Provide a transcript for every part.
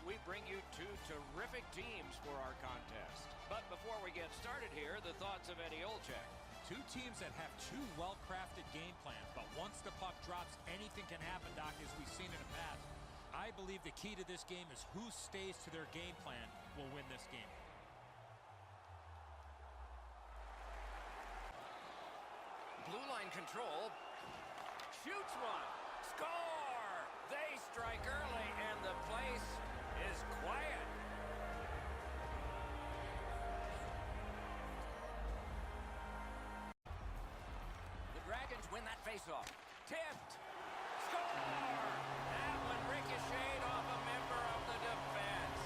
we bring you two terrific teams for our contest. But before we get started here, the thoughts of Eddie Olczyk. Two teams that have two well-crafted game plans, but once the puck drops, anything can happen, Doc, as we've seen in the past. I believe the key to this game is who stays to their game plan will win this game. Blue line control. Shoots one. Score! They strike early, and the place is quiet. The Dragons win that faceoff. Tipped. Score! That one ricocheted off a member of the defense.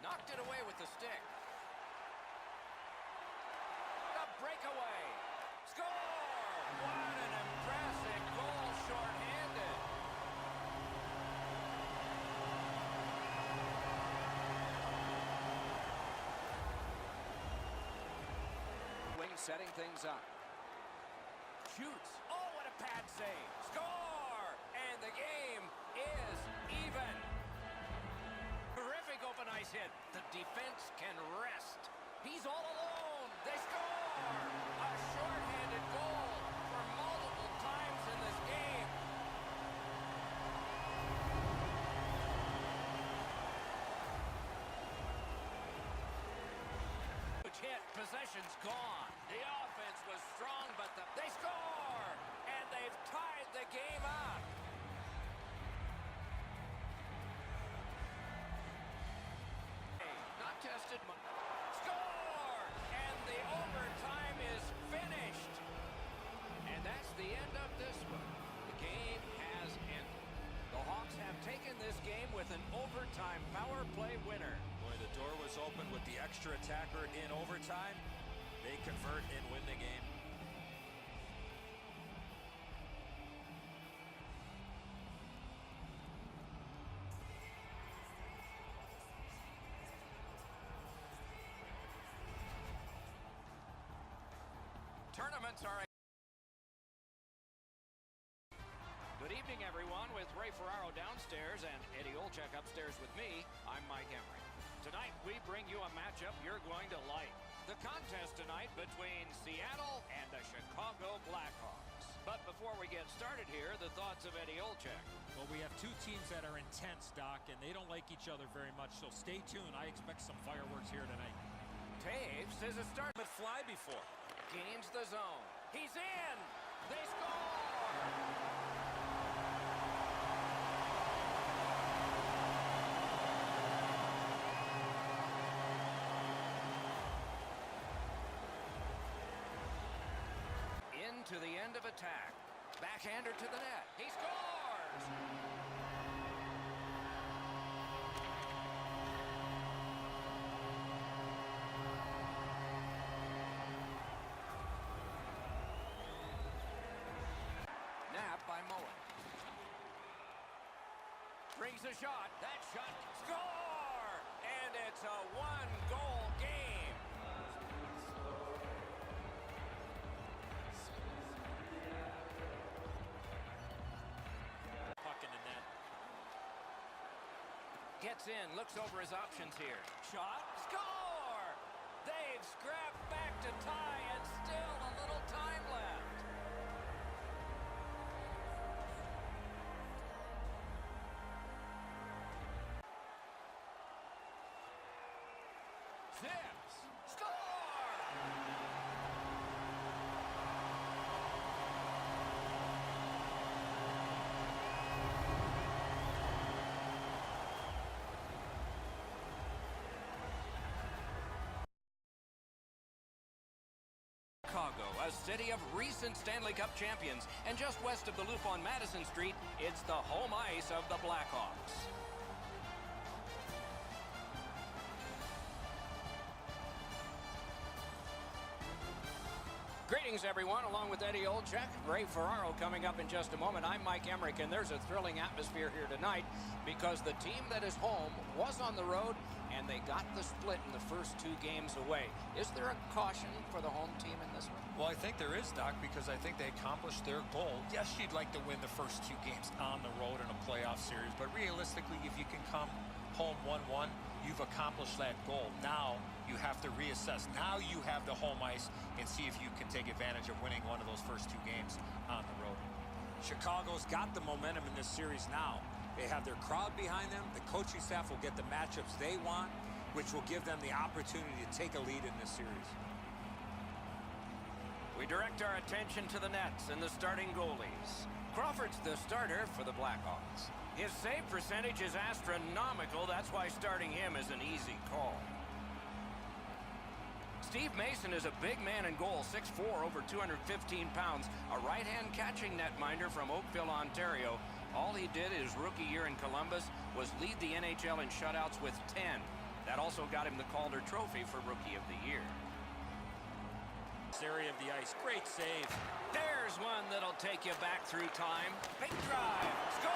Knocked it away with the stick. The breakaway. Score! What an impressive goal, shorthanded. Wing setting things up. Shoots. Oh, what a pad save. Score! And the game is even. Terrific open ice hit. The defense can rest. He's all alone. They score! A shorthanded goal for multiple times in this game. Huge hit. Possession's gone. The offense was strong, but they score! And they've tied the game up. Not tested. Score! And the overtime is finished. And that's the end of this one. The game has ended. The Hawks have taken this game with an overtime power play winner. Boy, the door was open with the extra attacker in overtime. They convert and win the game. Tournaments are... Good evening, everyone, with Ray Ferraro downstairs and Eddie Olczyk upstairs with me. I'm Mike Emery. Tonight, we bring you a matchup you're going to like. The contest tonight between Seattle and the Chicago Blackhawks. But before we get started here, the thoughts of Eddie Olczyk. Well, we have two teams that are intense, Doc, and they don't like each other very much, so stay tuned. I expect some fireworks here tonight. Taves is a start. But fly before. Gains the zone. He's in! They score! Into the end of attack. Backhander to the net. He scores! Nap by Mullen. Brings a shot. That shot. Score! And it's a one-goal game. Puck in the net. Gets in, looks over his options here. Shot, score! They've scrapped back to tie and still a little time left. Zips, score! Chicago, a city of recent Stanley Cup champions, and just west of the loop on Madison Street, it's the home ice of the Blackhawks. Greetings. Greetings, everyone, along with Eddie Olczyk, Ray Ferraro coming up in just a moment. I'm Mike Emmerich, and there's a thrilling atmosphere here tonight because the team that is home was on the road, and they got the split in the first 2 games away. Is there a caution for the home team in this one? Well, I think there is, Doc, because I think they accomplished their goal. Yes, you'd like to win the first 2 games on the road in a playoff series, but realistically, if you can come home 1-1, you've accomplished that goal. Now you have to reassess. Now you have the home ice and see if you can take advantage of winning one of those first 2 games on the road. Chicago's got the momentum in this series now. They have their crowd behind them. The coaching staff will get the matchups they want, which will give them the opportunity to take a lead in this series. We direct our attention to the nets and the starting goalies. Crawford's the starter for the Blackhawks. His save percentage is astronomical. That's why starting him is an easy call. Steve Mason is a big man in goal, 6'4", over 215 pounds, a right-hand catching netminder from Oakville, Ontario. All he did his rookie year in Columbus was lead the NHL in shutouts with 10. That also got him the Calder Trophy for Rookie of the Year. This area of the ice, great save. There's one that'll take you back through time. Big drive, score!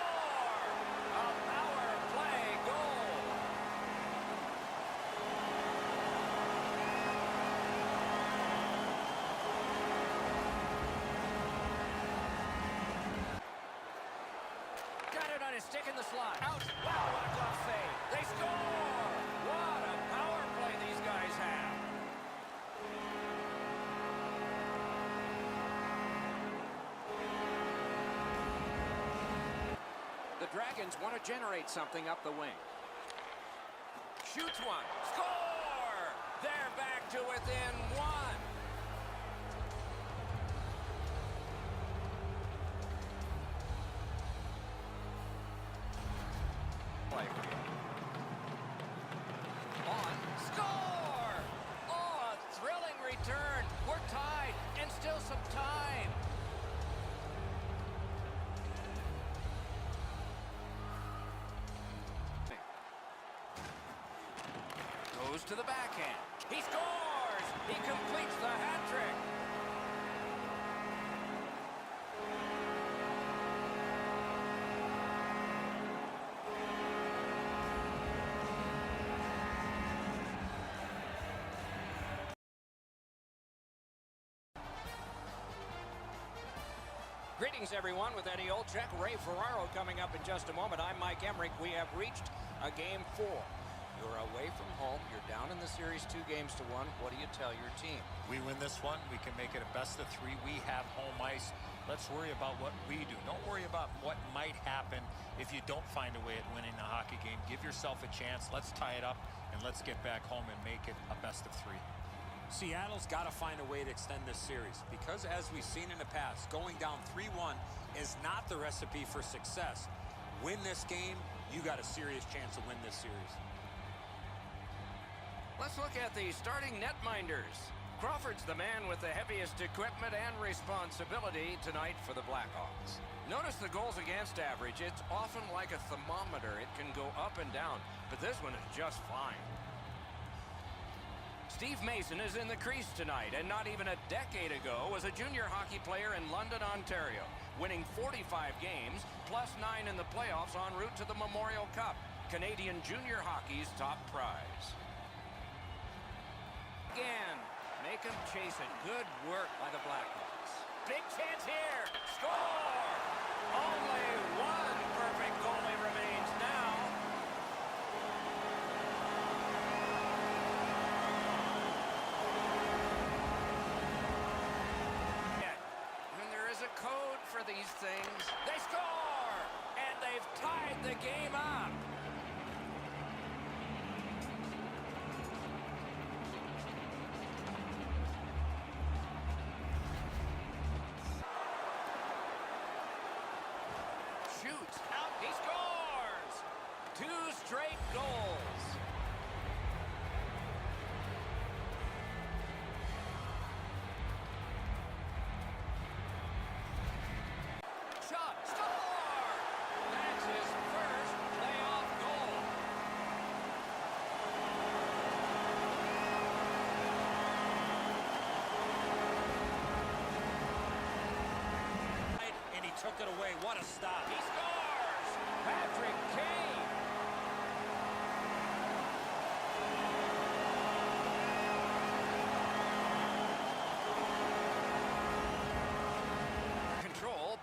A power play goal. Got it on his stick in the slot. Out. Wow, what a glove save. They score! What a power play these guys have. The Dragons want to generate something up the wing. Shoots one. Score! They're back to within 1. On. Score! Oh, a thrilling return. We're tied and still some time. Goes to the backhand. He scores! He completes the hat trick. Greetings, everyone, with Eddie Olczyk, Ray Ferraro coming up in just a moment. I'm Mike Emmerich. We have reached a Game 4. You're away from home. You're down in the series 2-1. What do you tell your team? We win this one, we can make it a best of 3. We have home ice. Let's worry about what we do. Don't worry about what might happen if you don't find a way at winning the hockey game. Give yourself a chance. Let's tie it up, and let's get back home and make it a best of 3. Seattle's got to find a way to extend this series because, as we've seen in the past, going down 3-1 is not the recipe for success. Win this game, you got a serious chance to win this series. Let's look at the starting netminders. Crawford's the man with the heaviest equipment and responsibility tonight for the Blackhawks. Notice the goals against average. It's often like a thermometer. It can go up and down, but this one is just fine. Steve Mason is in the crease tonight, and not even a decade ago was a junior hockey player in London, Ontario, winning 45 games, plus 9 in the playoffs en route to the Memorial Cup, Canadian junior hockey's top prize. Again, make him chase it. Good work by the Blackhawks. Big chance here. Score! Only one perfect goalie remains now. And there is a code for these things. They score! And they've tied the game up. Shoots out, he scores! 2 straight goals. Shot, score! That's his first playoff goal. took it away. What a stop. He scores! Patrick Kane! Control.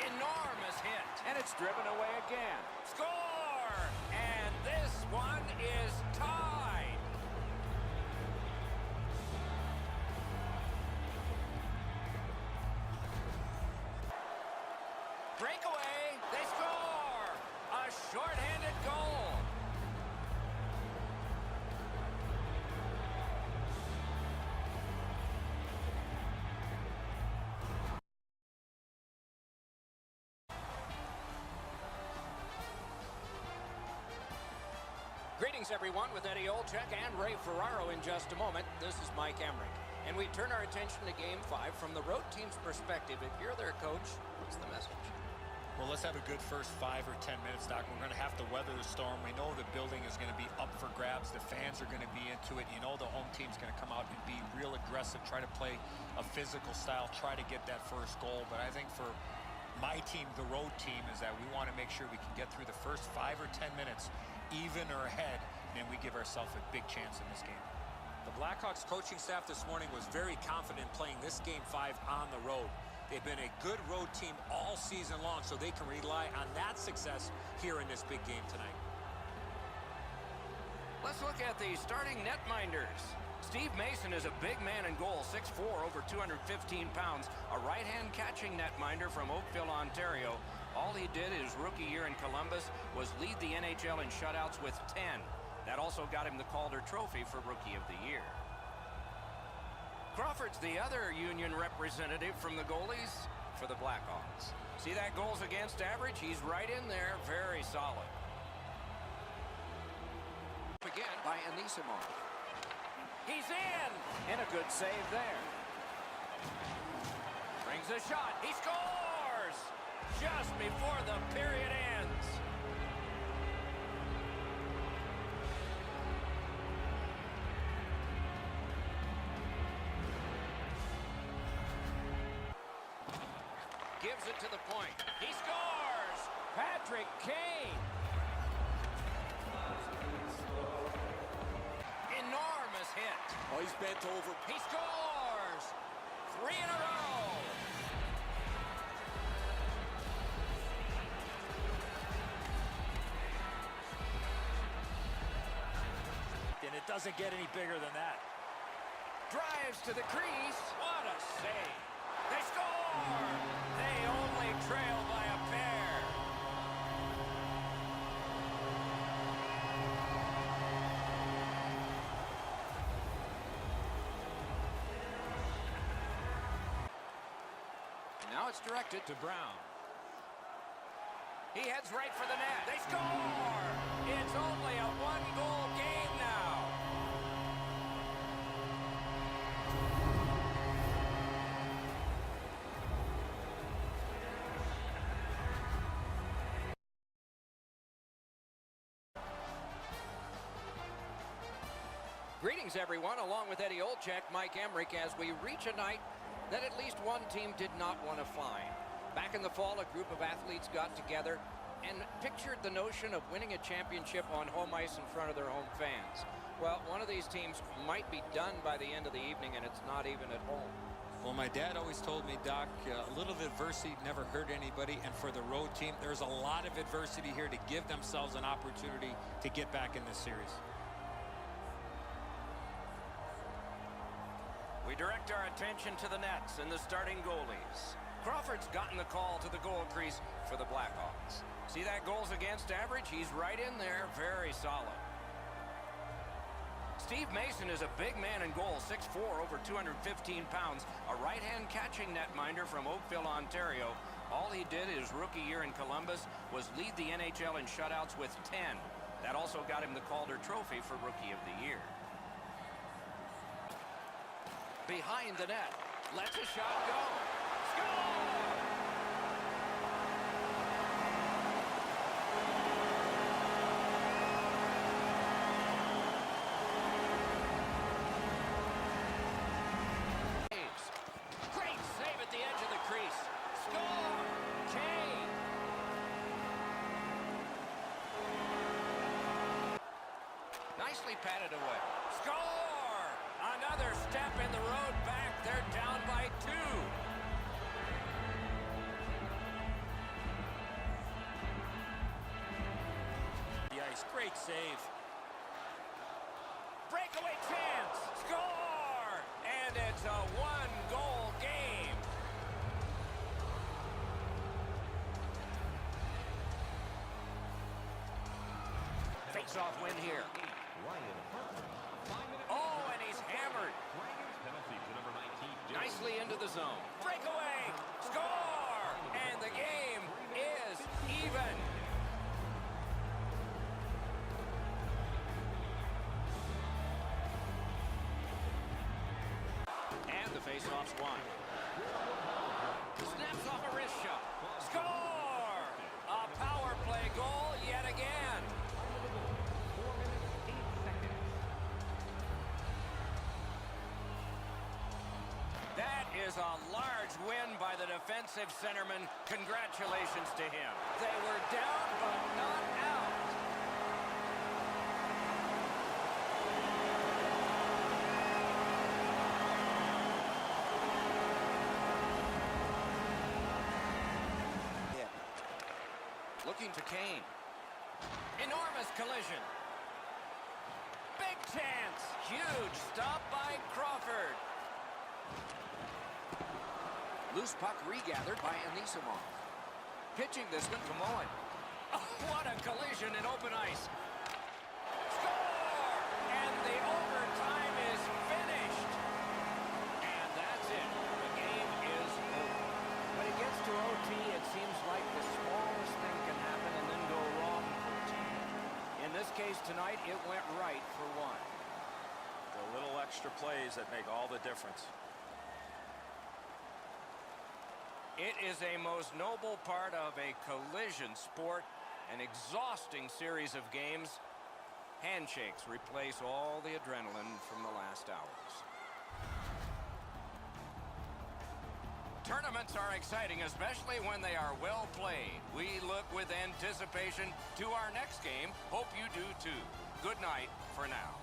Enormous hit. And it's driven away again. Score! And this one is tied. Breakaway. They score! A shorthanded goal. Greetings, everyone, with Eddie Olczyk and Ray Ferraro in just a moment. This is Mike Emmerich. And we turn our attention to Game 5 from the road team's perspective. If you're their coach, what's the message? Well, let's have a good first 5 or 10 minutes, Doc. We're going to have to weather the storm. We know the building is going to be up for grabs. The fans are going to be into it. You know the home team's going to come out and be real aggressive, try to play a physical style, try to get that first goal. But I think for my team, the road team, is that we want to make sure we can get through the first 5 or 10 minutes even or ahead, and we give ourselves a big chance in this game. The Blackhawks coaching staff this morning was very confident playing this Game 5 on the road. They've been a good road team all season long, so they can rely on that success here in this big game tonight. Let's look at the starting netminders. Steve Mason is a big man in goal, 6'4", over 215 pounds, a right-hand catching netminder from Oakville, Ontario. All he did his rookie year in Columbus was lead the NHL in shutouts with 10. That also got him the Calder Trophy for Rookie of the Year. Crawford's the other Union representative from the goalies for the Blackhawks. See that goals against average? He's right in there, very solid. Again by Anisimov. He's in! And a good save there. Brings a shot. He scores! Just before the period ends. Gives it to the point. He scores! Patrick Kane! Enormous hit. Oh, he's bent over. He scores! 3 in a row! And it doesn't get any bigger than that. Drives to the crease. What a save! They score! They only trail by a pair. Now it's directed to Brown. He heads right for the net. They score! It's only a one-goal game now. Greetings, everyone. Along with Eddie Olczyk, Mike Emmerich, as we reach a night that at least one team did not want to find. Back in the fall, a group of athletes got together and pictured the notion of winning a championship on home ice in front of their home fans. Well, one of these teams might be done by the end of the evening, and it's not even at home. Well, my dad always told me, Doc, a little adversity never hurt anybody, and for the road team, there's a lot of adversity here to give themselves an opportunity to get back in this series. We direct our attention to the nets and the starting goalies. Crawford's gotten the call to the goal crease for the Blackhawks. See that goals against average? He's right in there, very solid. Steve Mason is a big man in goal, 6'4", over 215 pounds, a right-hand catching netminder from Oakville, Ontario. All he did his rookie year in Columbus was lead the NHL in shutouts with 10. That also got him the Calder Trophy for Rookie of the Year. Behind the net, lets a shot go. Score! Great save at the edge of the crease. Score! Nicely patted away. Score! Another step in the road back. They're down by 2. The ice, great save. Breakaway chance. Score! And it's a 1-goal game. Face-off win here. Oh, and he's hammered. Nicely into the zone. Breakaway. Score! And the game is even. And the face-off's won. Snaps off a wrist shot. Score! A power play goal yet again. That is a large win by the defensive centerman. Congratulations to him. They were down but not out. Looking to Kane. Enormous collision. Big chance. Huge stop by Crawford. Loose puck regathered by Anisimov. Pitching this one to Moen. Oh, what a collision in open ice. Score! And the overtime is finished. And that's it. The game is over. When it gets to OT, it seems like the smallest thing can happen and then go wrong for a team. In this case tonight, it went right for one. The little extra plays that make all the difference. It is a most noble part of a collision sport, an exhausting series of games. Handshakes replace all the adrenaline from the last hours. Tournaments are exciting, especially when they are well played. We look with anticipation to our next game. Hope you do too. Good night for now.